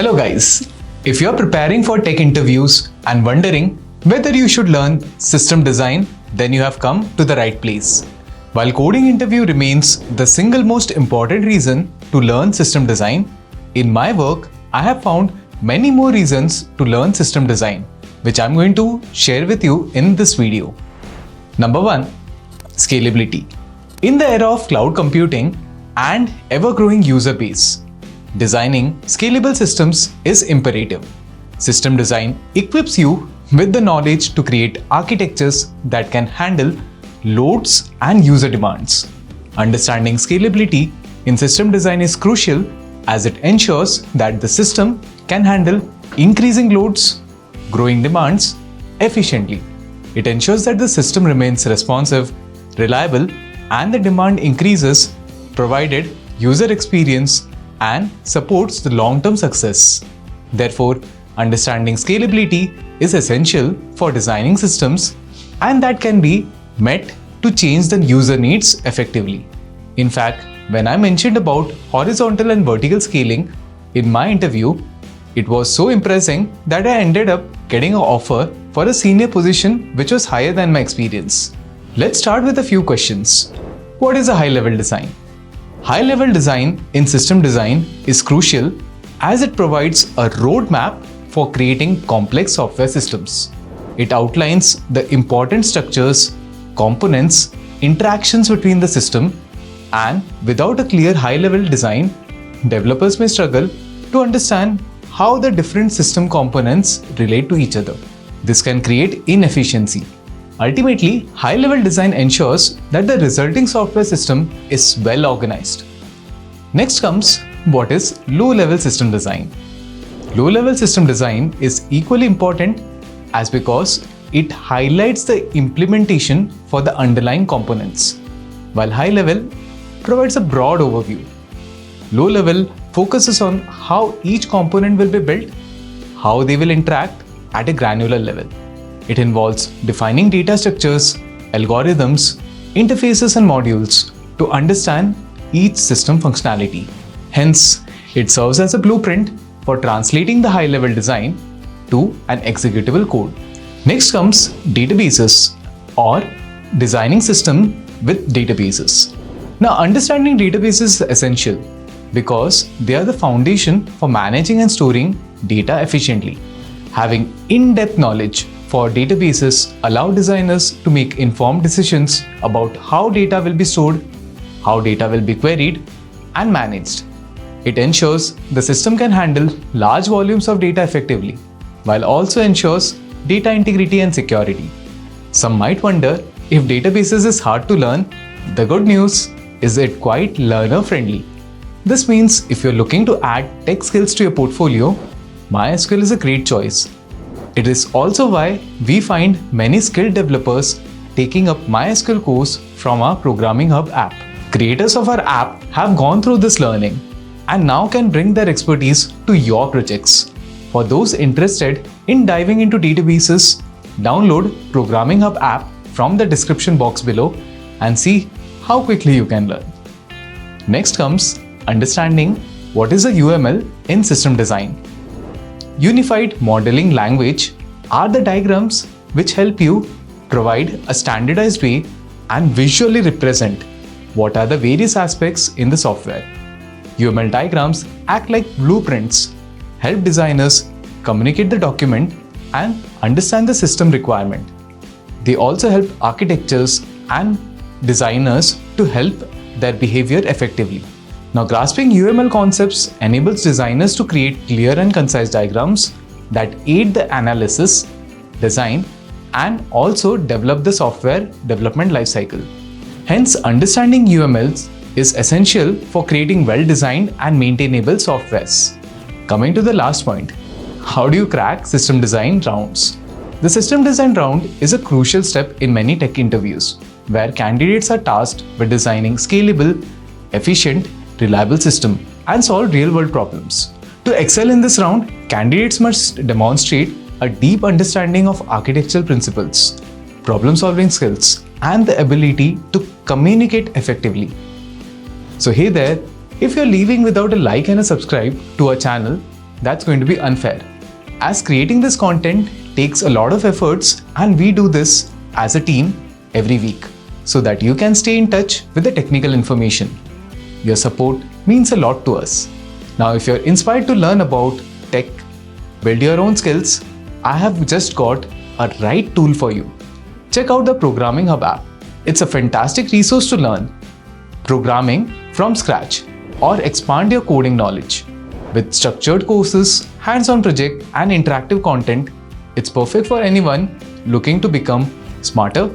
Hello guys, if you're preparing for tech interviews and wondering whether you should learn system design, then you have come to the right place. While coding interview remains the single most important reason to learn system design, in my work, I have found many more reasons to learn system design, which I'm going to share with you in this video. Number 1. Scalability. In the era of cloud computing and ever-growing user base, designing scalable systems is imperative. System design equips you with the knowledge to create architectures that can handle loads and user demands. Understanding scalability in system design is crucial as it ensures that the system can handle increasing loads, growing demands efficiently. It ensures that the system remains responsive, reliable, and the demand increases provided user experience and supports the long-term success. Therefore, understanding scalability is essential for designing systems, and that can be met to change the user needs effectively. In fact, when I mentioned about horizontal and vertical scaling in my interview, it was so impressive that I ended up getting an offer for a senior position which was higher than my experience. Let's start with a few questions. What is a high-level design? High-level design in system design is crucial as it provides a roadmap for creating complex software systems. It outlines the important structures, components, interactions between the system, and without a clear high-level design, developers may struggle to understand how the different system components relate to each other. This can create inefficiency. Ultimately, high-level design ensures that the resulting software system is well organized. Next comes what is low-level system design. Low-level system design is equally important as because it highlights the implementation for the underlying components, while high-level provides a broad overview. Low-level focuses on how each component will be built, how they will interact at a granular level. It involves defining data structures, algorithms, interfaces and modules to understand each system functionality. Hence, it serves as a blueprint for translating the high-level design to an executable code. Next comes databases or designing system with databases. Now, understanding databases is essential because they are the foundation for managing and storing data efficiently. Having in-depth knowledge for databases allow designers to make informed decisions about how data will be stored, how data will be queried and managed. It ensures the system can handle large volumes of data effectively, while also ensures data integrity and security. Some might wonder if databases is hard to learn. The good news is it quite learner-friendly. This means if you're looking to add tech skills to your portfolio, MySQL is a great choice. It is also why we find many skilled developers taking up MySQL course from our Programming Hub app. Creators of our app have gone through this learning and now can bring their expertise to your projects. For those interested in diving into databases, download Programming Hub app from the description box below and see how quickly you can learn. Next comes understanding what is a UML in system design. Unified Modeling Language are the diagrams which help you provide a standardized way and visually represent what are the various aspects in the software. UML diagrams act like blueprints, help designers communicate the document and understand the system requirement. They also help architects and designers to help their behavior effectively. Now, grasping UML concepts enables designers to create clear and concise diagrams that aid the analysis, design, and also develop the software development lifecycle. Hence, understanding UMLs is essential for creating well-designed and maintainable softwares. Coming to the last point, how do you crack system design rounds? The system design round is a crucial step in many tech interviews, where candidates are tasked with designing scalable, efficient, reliable system and solve real-world problems. To excel in this round, candidates must demonstrate a deep understanding of architectural principles, problem-solving skills, and the ability to communicate effectively. So hey there, if you're leaving without a like and a subscribe to our channel, that's going to be unfair. As creating this content takes a lot of efforts, and we do this as a team every week so that you can stay in touch with the technical information. Your support means a lot to us. Now, if you're inspired to learn about tech, build your own skills, I have just got a right tool for you. Check out the Programming Hub app. It's a fantastic resource to learn programming from scratch or expand your coding knowledge. With structured courses, hands-on project, and interactive content, it's perfect for anyone looking to become smarter,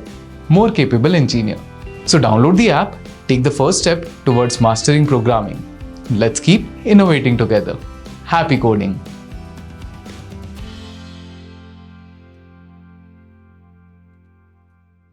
more capable engineer. So download the app, take the first step towards mastering programming. Let's keep innovating together. Happy coding!